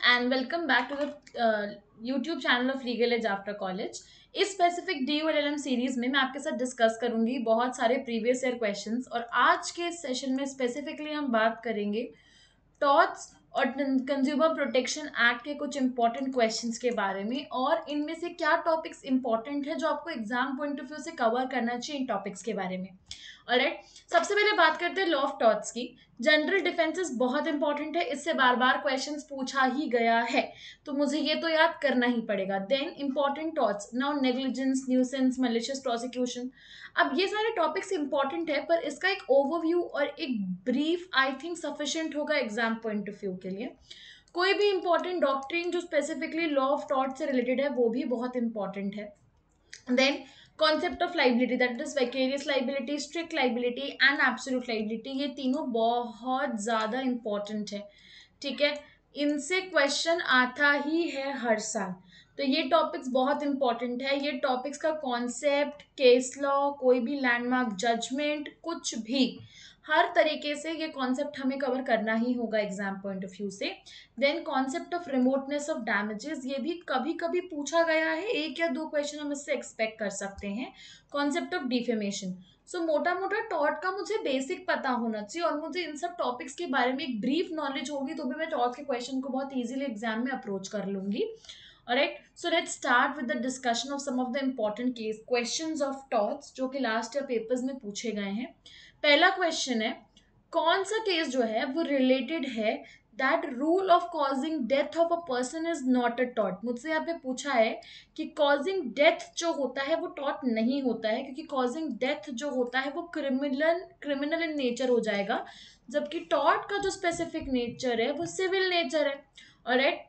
and welcome back to the YouTube channel of legal edge after college. इस specific DULLM series में मैं आपके साथ डिस्कस करूंगी बहुत सारे प्रीवियस ईयर क्वेश्चंस, और आज के सेशन में स्पेसिफिकली हम बात करेंगे टॉर्ट्स और कंज्यूमर प्रोटेक्शन एक्ट के कुछ इंपॉर्टेंट क्वेश्चंस के बारे में, और इनमें से क्या टॉपिक्स इंपॉर्टेंट है जो आपको एग्जाम पॉइंट ऑफ व्यू से कवर करना चाहिए इन टॉपिक्स के बारे में। ऑलराइट, सबसे पहले बात करते हैं लॉ ऑफ टॉर्ट्स की। जनरल डिफेंसेस बहुत इंपॉर्टेंट है, इससे बार बार क्वेश्चंस पूछा ही गया है, तो मुझे ये तो याद करना ही पड़ेगा। Then important torts, now negligence, nuisance, malicious prosecution. अब ये सारे टॉपिक्स इंपॉर्टेंट है, पर इसका एक ओवरव्यू और एक ब्रीफ आई थिंक सफिशिएंट होगा एग्जाम पॉइंट ऑफ व्यू के लिए। कोई भी इंपॉर्टेंट डॉक्ट्रिन जो स्पेसिफिकली लॉ ऑफ टॉर्ट से रिलेटेड है वो भी बहुत इंपॉर्टेंट है। Then concept of liability, that is vicarious liability, strict liability and absolute liability, ये तीनों बहुत ज्यादा इंपॉर्टेंट है। ठीक है, इनसे क्वेश्चन आता ही है हर साल, तो ये टॉपिक्स बहुत इंपॉर्टेंट है। ये टॉपिक्स का कॉन्सेप्ट, केस लॉ, कोई भी लैंडमार्क जजमेंट, कुछ भी हर तरीके से ये कॉन्सेप्ट हमें कवर करना ही होगा एग्जाम पॉइंट ऑफ व्यू से। Then concept of remoteness of damages, ये भी कभी कभी पूछा गया है, एक या दो क्वेश्चन हम इससे एक्सपेक्ट कर सकते हैं। Concept of defamation. सो मोटा मोटा टॉर्ट का मुझे बेसिक पता होना चाहिए, और मुझे इन सब टॉपिक्स के बारे में एक ब्रीफ नॉलेज होगी तो भी मैं टॉर्ट के क्वेश्चन को बहुत इजीली एग्जाम में अप्रोच कर लूंगी। Alright, so let's start with the discussion of some of the important case questions of torts जो कि लास्ट ईयर पेपर्स में पूछे गए हैं। पहला क्वेश्चन है, कौन सा केस जो है वो रिलेटेड है that rule of causing death of a person is not a tort. मुझसे यहाँ पे पूछा है कि कॉजिंग डेथ जो होता है वो टॉर्ट नहीं होता है, क्योंकि कॉजिंग डेथ जो होता है वो क्रिमिनल इन नेचर हो जाएगा, जबकि टॉर्ट का जो स्पेसिफिक नेचर है वो सिविल नेचर है। ऑलराइट,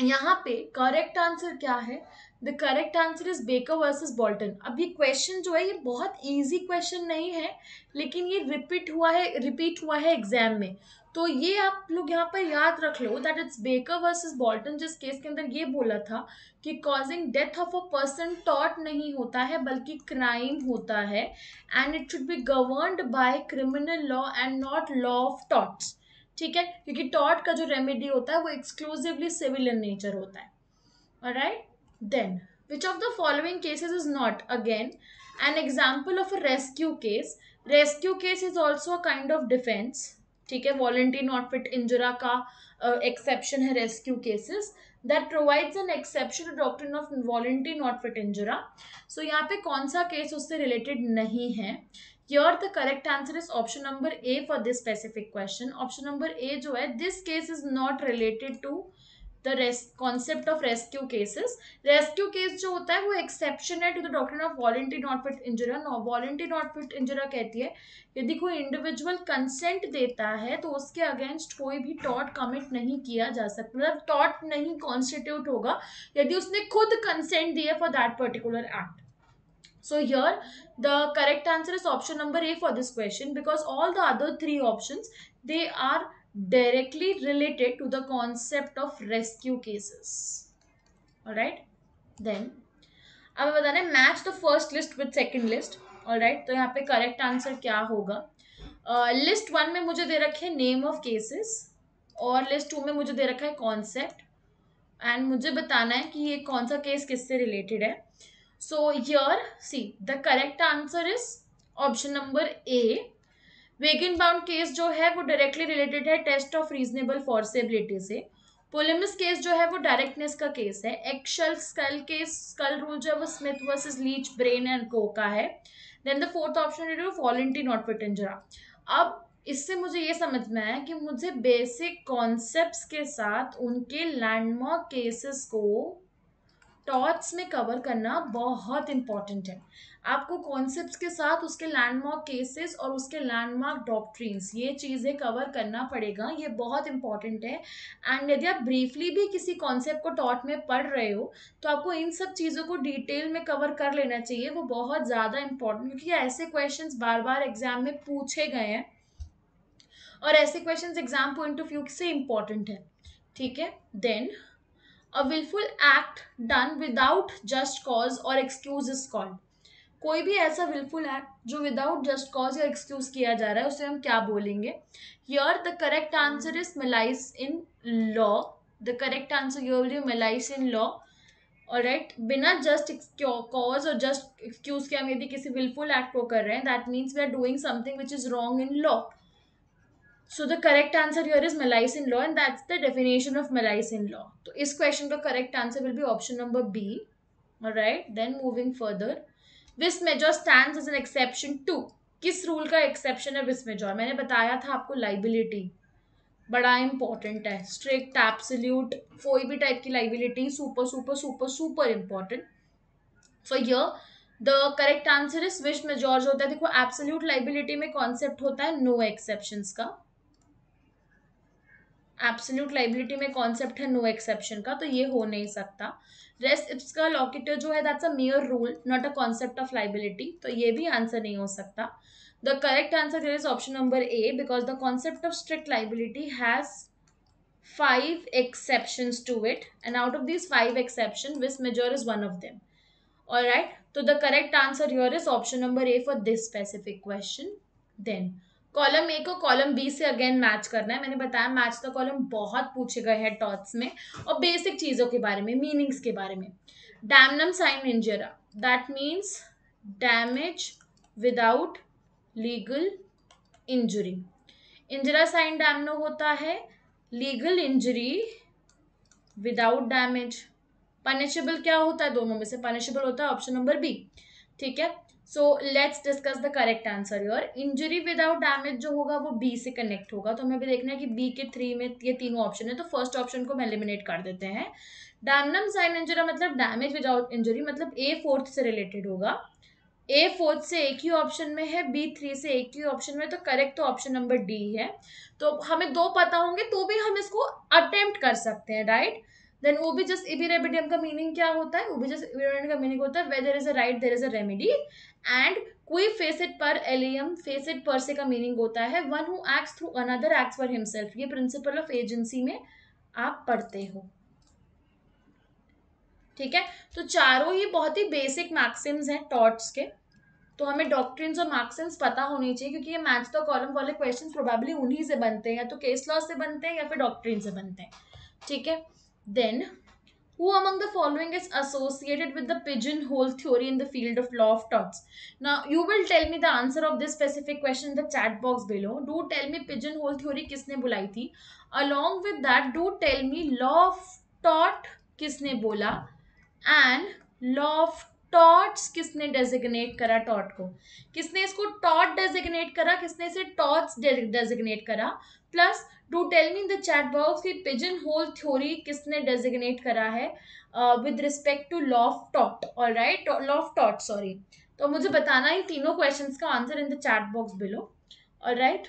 यहाँ पे करेक्ट आंसर क्या है? The correct answer is baker versus Bolton. अब ये क्वेश्चन जो है ये बहुत इजी क्वेश्चन नहीं है, लेकिन ये रिपीट हुआ है एग्जाम में, तो ये आप लोग यहाँ पर याद रख लो that it's Baker versus Bolton, जिस केस के अंदर ये बोला था कि causing death of a person tort नहीं होता है बल्कि क्राइम होता है, and it should be governed by criminal law and not law of torts. ठीक है, क्योंकि टॉर्ट का जो रेमेडी होता है वो एक्सक्लूसिवली सिविल इन नेचर होता है। Alright, then which of the following cases is not again an example of a rescue case? Rescue case is also a kind of defence. ठीक है, वॉलंटरी नॉट फिट इंजुरा का exception है rescue cases, that provides an exception to doctrine of volenti not fit injuria. So यहाँ पे कौन सा case उससे related नहीं है? Here the correct answer is option number A for this specific question. Option number A जो है, this case is not related to the concept of rescue cases. Rescue case जो होता है वो exception है to the doctrine of voluntary not fit injury. No, voluntary not fit injury कहती है यदि कोई इंडिविजुअल कंसेंट देता है तो उसके अगेंस्ट कोई भी टॉर्ट कमिट नहीं किया जा सकता, मतलब टॉर्ट नहीं कॉन्स्टिट्यूट होगा यदि उसने खुद कंसेंट दिया for that particular act. So here the correct answer is option number A for this question, because all the other three options, they are directly related to the concept of rescue cases. Alright, then अब हमें बताना है match the first list with second list. Alright, तो यहाँ पे correct answer क्या होगा? List one में मुझे दे रखे हैं नेम ऑफ केसेस, और लिस्ट टू में मुझे दे रखा है कॉन्सेप्ट, एंड मुझे बताना है कि ये कौन सा केस किससे रिलेटेड है। So here, see, the correct answer is option number A. Wagon Mound case जो है वो डायरेक्टली रिलेटेड है टेस्ट ऑफ रीजनेबल फॉर्सेबिलिटी से। पोलेमिस केस जो है वो डायरेक्टनेस का केस है। Eggshell skull case, skull rule जो है वो Smith versus Leach, Brain and Co का है। देन द फोर्थ ऑप्शन है वॉलंटरी नॉट फिट इंजुरा। अब इससे मुझे ये समझ में आया कि मुझे बेसिक कॉन्सेप्ट्स के साथ उनके लैंडमार्क केसेस को टॉर्ट्स में कवर करना बहुत इंपॉर्टेंट है। आपको कॉन्सेप्ट्स के साथ उसके लैंडमार्क केसेस और उसके लैंडमार्क डॉक्ट्रिन्स, ये चीज़ें कवर करना पड़ेगा, ये बहुत इंपॉर्टेंट है। एंड यदि आप ब्रीफली भी किसी कॉन्सेप्ट को टॉर्ट में पढ़ रहे हो तो आपको इन सब चीज़ों को डिटेल में कवर कर लेना चाहिए, वो बहुत ज़्यादा इंपॉर्टेंट, क्योंकि ऐसे क्वेश्चंस बार बार एग्जाम में पूछे गए हैं और ऐसे questions exam point of view से इंपॉर्टेंट है। ठीक है, then A willful act done without just cause or excuse is called. कोई भी ऐसा willful act जो without just cause या excuse किया जा रहा है उसे हम क्या बोलेंगे? Here the correct answer is malice in law. The correct answer your will be malice in law. Alright, बिना जस्ट कॉज और जस्ट एक्सक्यूज के हम यदि किसी विलफुल एक्ट को कर रहे हैं, that means we are doing something which is wrong in law. So the correct answer here is malice in law, and that's the definition of malice in law. So इस question का correct answer will be option number B. Alright, then moving further, vis major stands as an exception to. किस rule का exception है विस majeure? मैंने बताया था आपको लाइबिलिटी बड़ा इंपॉर्टेंट है. स्ट्रिक्ट, एब्सोल्यूट, कोई भी टाइप की liability super super super super important. So here the correct answer is which majeure. जो होता है, देखो एब्सोल्यूट लाइबिलिटी में कॉन्सेप्ट होता है नो एक्सेप्शंस का. एब्सोल्यूट लाइबिलिटी में कॉन्सेप्ट है नो एक्सेप्शन का, तो ये हो नहीं सकता. रेस्ट इसका लॉकेटर जो है that's a mayor rule, not a concept of liability, तो ये भी आंसर नहीं हो सकता. The correct answer is option number A, because the concept of strict liability has 5 exceptions to it, and out of these 5 exceptions vis major is one of them. All right, so the correct answer here is option number A for this specific question. Then column A को column B से again match करना है. मैंने बताया match the column बहुत पूछे गए हैं टॉट्स में, और बेसिक चीजों के बारे में, मीनिंग्स के बारे में. Damnum sine injuria, that means damage without legal injury. Injuria sine damno होता है legal injury without damage. Punishable क्या होता है? दोनों में से पनिशेबल होता है ऑप्शन नंबर बी. ठीक है, so let's discuss the correct answer your. Injury without damage जो होगा वो बी से कनेक्ट होगा, तो हमें भी देखना है कि बी के 3 में ये तीनों ऑप्शन है, तो फर्स्ट ऑप्शन को हम एलिमिनेट कर देते हैं. डैमनम साइन इंजरा मतलब डैमेज विदाउट इंजरी, मतलब ए फोर्थ से रिलेटेड होगा. ए फोर्थ से एक ही ऑप्शन में है, बी 3 से एक ही ऑप्शन में, तो करेक्ट तो ऑप्शन नंबर डी है. तो हमें दो पता होंगे तो भी हम इसको अटेम्प्ट कर सकते हैं, राइट. देन ओबिजस इबिरेबिडियम का मीनिंग क्या होता है? ओबिजस इबिरेबिडियम का मीनिंग होता है where there is a right there is a remedy. And क्वी फेसिट पर एलियम, फेसिट पर से का मीनिंग होता है one who acts through another acts for himself. ये प्रिंसिपल ऑफ एजेंसी में आप पढ़ते हो. ठीक है, तो चारों ही बहुत ही बेसिक मैक्सिम्स हैं टॉट्स के, तो हमें डॉक्ट्रिन्स और मैक्सिम्स पता होनी चाहिए, क्योंकि ये मैच द कॉलम वाले क्वेश्चन प्रोबेबली उन्हीं से बनते हैं, या तो केस लॉ से बनते हैं या फिर डॉक्ट्रिन से बनते हैं. ठीक है, then who among the following is associated with the pigeonhole theory in the field of law of torts? Now you will tell me the answer of this specific question in the chat box below. Do tell me pigeonhole theory किसने बुलाई थी. Along with that do tell me law of tort किसने बोला, and law of torts किसने designate करा. टॉट को किसने इसको टॉट डेजिग्नेट करा, किसने इसे टॉट्स डेजिग्नेट करा. Plus do tell me in the chat box कि पिजन होल थ्योरी किसने डेजिग्नेट करा है with respect to law of टॉट. ऑलराइट, लॉ ऑफ टॉट, सॉरी. तो मुझे बताना इन तीनों क्वेश्चंस का answer in the chat box below. Alright,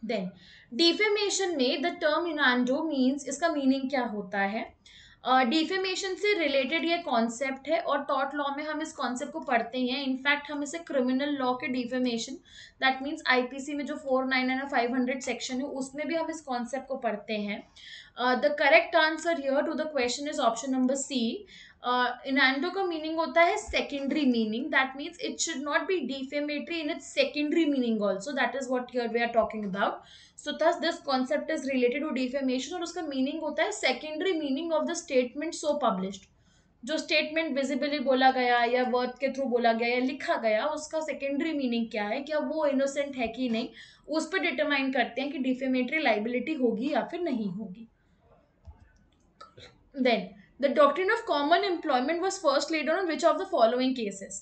then defamation में द टर्म इनांडो मीन्स, इसका मीनिंग क्या होता है? डिफेमेशन से रिलेटेड ये कॉन्सेप्ट है, और टॉट लॉ में हम इस कॉन्सेप्ट को पढ़ते हैं. इनफैक्ट हम इसे क्रिमिनल लॉ के डिफेमेशन, दैट मीन्स आईपीसी में जो 499 और 500 सेक्शन है उसमें भी हम इस कॉन्सेप्ट को पढ़ते हैं. The correct answer here to the question is option number C. Innuendo का मीनिंग होता है secondary meaning, that means it should not be defamatory in its secondary meaning also, that is what here we are talking about. So thus this concept is related to defamation, और उसका meaning होता है secondary meaning of the statement so published. जो statement visibly बोला गया या word के through बोला गया या लिखा गया, उसका सेकेंडरी मीनिंग क्या है, क्या वो इनोसेंट है कि नहीं, उस पर डिटरमाइन करते हैं कि डिफेमेटरी लाइबिलिटी होगी या फिर नहीं होगी. Then the doctrine of common employment was first laid on which of the following cases?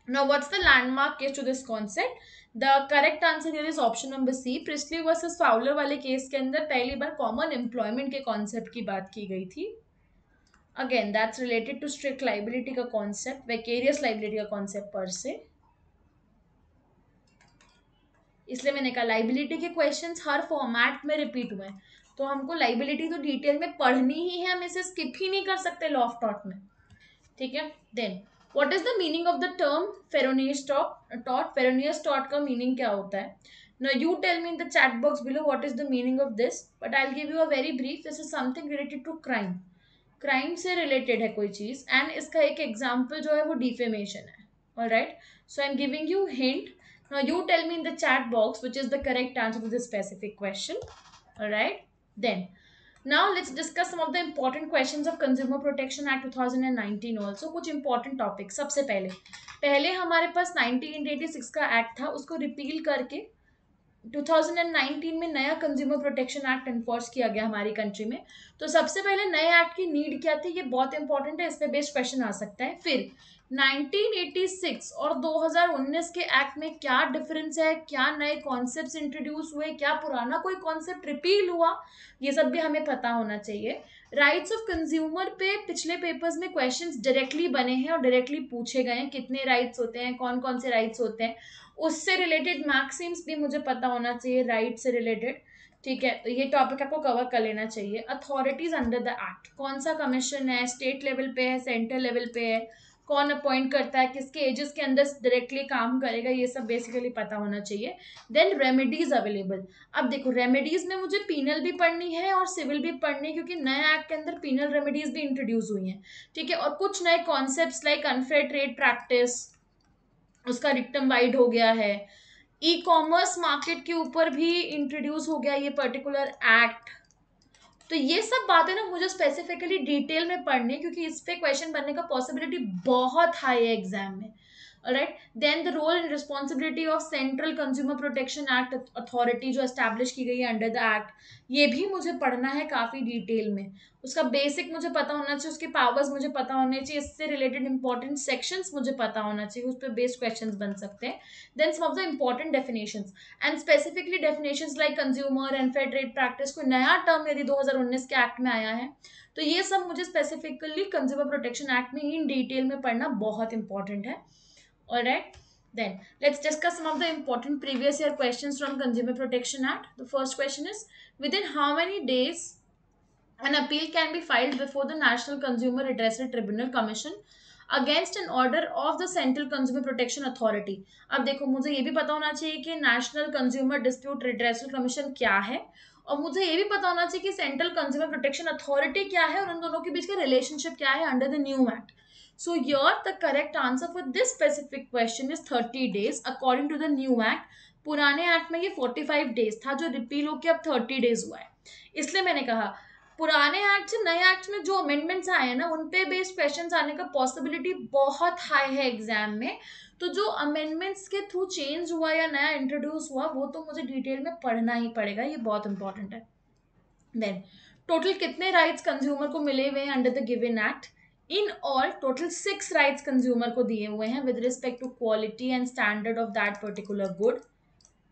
Now what's the landmark case to this concept? The correct answer here is option number C. Priestley versus Fowler वाले case के अंदर पहली बार common employment के concept की बात की गई थी. Again that's related to strict liability का कॉन्सेप्ट, वेकेरियस लाइबिलिटी का कॉन्सेप्ट पर से. इसलिए मैंने कहा लाइबिलिटी के क्वेश्चंस हर फॉर्मेट में रिपीट हुए हैं, तो हमको लाइबिलिटी तो डिटेल में पढ़नी ही है, हम इसे स्किप ही नहीं कर सकते लॉ ऑफ टॉट में. ठीक है, then what is the meaning of the term फेरोनियस taught. फेरोनियस taught का मीनिंग क्या होता है? Now you tell me in the chat box below what is the meaning of this, but I'll give you a very brief. This is something related to crime. Crime से related है कोई चीज, and इसका एक example जो है वो defamation है. Alright, so I am giving you hint. Now you tell me in the chat box which is the correct answer to this specific question. All right, then now let's discuss some of the important questions of consumer protection act 2019 also. कुछ important topic. सबसे पहले पहले हमारे पास 1986 का act था, उसको repeal करके 2019 में नया कंज्यूमर प्रोटेक्शन एक्ट एनफोर्स किया गया हमारी कंट्री में। तो सबसे पहले नए एक्ट की नीड क्या थी, ये बहुत इंपॉर्टेंट है, इस पे बेस्ड क्वेश्चन आ सकता है। फिर 1986 और 2019 के एक्ट में क्या डिफरेंस है, क्या नए कॉन्सेप्ट्स इंट्रोड्यूस हुए, क्या पुराना कोई कॉन्सेप्ट रिपील हुआ, ये सब भी हमें पता होना चाहिए। राइट्स ऑफ कंज्यूमर पे पिछले पेपर्स में क्वेश्चंस डायरेक्टली बने हैं और डायरेक्टली पूछे गए हैं, कितने राइट्स होते हैं, कौन कौन से राइट्स होते हैं, उससे रिलेटेड मैक्सिम्स भी मुझे पता होना चाहिए राइट से रिलेटेड। ठीक है, तो ये टॉपिक आपको कवर कर लेना चाहिए। अथॉरिटीज अंडर द एक्ट, कौन सा कमीशन है, स्टेट लेवल पे है, सेंट्रल लेवल पे है, कौन अपॉइंट करता है, किसके एजेस के अंदर डायरेक्टली काम करेगा, ये सब बेसिकली पता होना चाहिए। Then remedies available. अब देखो, रेमेडीज में मुझे पीनल भी पढ़नी है और सिविल भी पढ़नी है, क्योंकि नए एक्ट के अंदर पीनल रेमेडीज भी इंट्रोड्यूस हुई हैं। ठीक है, और कुछ नए concepts like unfair trade practice, उसका डिक्टम वाइड हो गया है। ई कॉमर्स मार्केट के ऊपर भी इंट्रोड्यूस हो गया ये पर्टिकुलर एक्ट। तो ये सब बातें ना मुझे स्पेसिफिकली डिटेल में पढ़नी है, क्योंकि इस पे क्वेश्चन बनने का पॉसिबिलिटी बहुत हाई है एग्जाम में। Right, then the role and responsibility of central consumer protection act authority जो एस्टैब्लिश की गई है अंडर द एक्ट, ये भी मुझे पढ़ना है काफी डिटेल में। उसका बेसिक मुझे पता होना चाहिए, उसके पावर्स मुझे पता होने चाहिए, इससे रिलेटेड इंपॉर्टेंट सेक्शंस मुझे पता होना चाहिए, उस पर बेस्ड क्वेश्चंस बन सकते हैं। Then some of the important definitions and specifically definitions like consumer and fair trade practice, कोई नया टर्म यदि 2019 के एक्ट में आया है तो ये सब मुझे स्पेसिफिकली कंज्यूमर प्रोटेक्शन एक्ट में इन डिटेल में पढ़ना बहुत इंपॉर्टेंट है। Alright, then let's discuss some of the important previous year questions from Consumer Protection Act. The first question is, within how many days an appeal can be filed before the National Consumer Redressal Tribunal Commission against an order of the Central Consumer Protection Authority? अब देखो, मुझे ये भी पता होना चाहिए कि national consumer dispute redressal commission क्या है, और मुझे ये भी पता होना चाहिए कि सेंट्रल कंज्यूमर प्रोटेक्शन अथॉरिटी क्या है, और उन दोनों के बीच का रिलेशनशिप क्या है under the new act. So here the correct answer for this specific question is 30 days according to the new act. पुराने एक्ट में ये 45 डेज था, जो रिपील होकर अब 30 डेज हुआ है। इसलिए मैंने कहा पुराने एक्ट से नए एक्ट में जो अमेंडमेंट्स आए हैं ना, उन पे बेस्ड क्वेश्चंस आने का पॉसिबिलिटी बहुत हाई है एग्जाम में। तो जो अमेंडमेंट्स के थ्रू चेंज हुआ या नया इंट्रोड्यूस हुआ, वो तो मुझे डिटेल में पढ़ना ही पड़ेगा, ये बहुत इंपॉर्टेंट है। देन टोटल कितने राइट्स कंज्यूमर को मिले हुए हैं under the given act? In all total 6 rights consumer को दिए हुए हैं with respect to quality and standard of that particular good.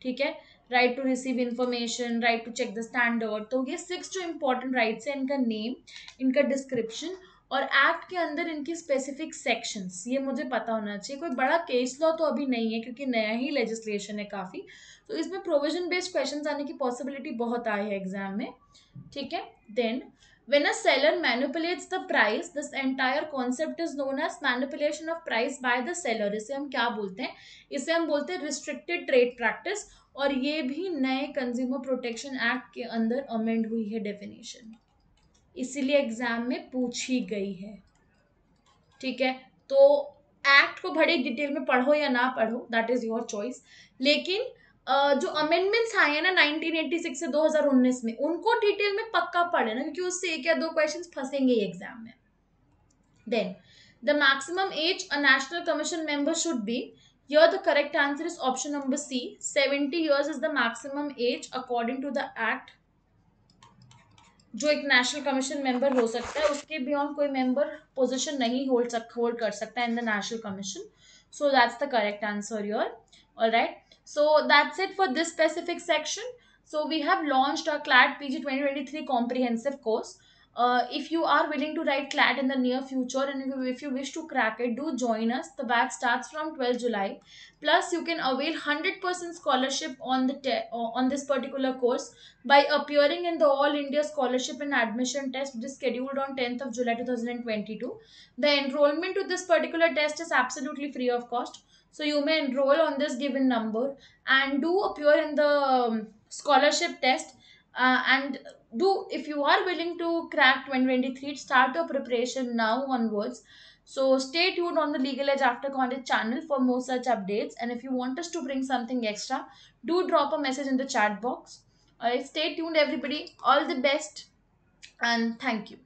ठीक है, right to receive information, right to check the standard. तो ये 6 जो इंपॉर्टेंट राइट्स है, इनका नेम, इनका डिस्क्रिप्शन और एक्ट के अंदर इनकी स्पेसिफिक सेक्शंस, ये मुझे पता होना चाहिए। कोई बड़ा केस लॉ तो अभी नहीं है, क्योंकि नया ही लेजिस्लेशन है काफी, तो इसमें प्रोविजन बेस्ड क्वेश्चंस आने की पॉसिबिलिटी बहुत आई है एग्जाम में। ठीक है, then when a seller manipulates the price, this entire concept is known as manipulation of price by the seller. इसे हम क्या बोलते हैं? इसे हम बोलते हैं restricted trade practice, और ये भी नए कंज्यूमर प्रोटेक्शन एक्ट के अंदर अमेंड हुई है डेफिनेशन, इसीलिए एग्जाम में पूछी गई है। ठीक है, तो एक्ट को बड़ी डिटेल में पढ़ो या ना पढ़ो, दैट इज योर चॉइस। लेकिन जो अमेंडमेंट्स आए हैं ना 1986 से 2019 में, उनको डिटेल में पक्का पढ़े ना, क्योंकि उससे एक या दो क्वेश्चंस फंसेंगे एग्जाम में। Then the maximum age a national commission member should be, here the correct answer is option number C. 70 years is the maximum age according to the act जो एक नेशनल कमीशन मेंबर हो सकता है, उसके beyond कोई member position नहीं hold कर सकता in the national commission. So that's the correct answer your. Alright, so that's it for this specific section. So we have launched our CLAT PG 2023 comprehensive course. If you are willing to write CLAT in the near future, and if you wish to crack it, do join us. The batch starts from 12 July. Plus, you can avail 100% scholarship on this particular course by appearing in the All India Scholarship and Admission Test, which is scheduled on 10th of July 2022. The enrollment to this particular test is absolutely free of cost. So you may enroll on this given number and do appear in the scholarship test, and do, if you are willing to crack 2023, start your preparation now onwards. So stay tuned on the Legal Edge After College channel for more such updates, and if you want us to bring something extra, do drop a message in the chat box. Alright, stay tuned everybody, all the best. And thank you.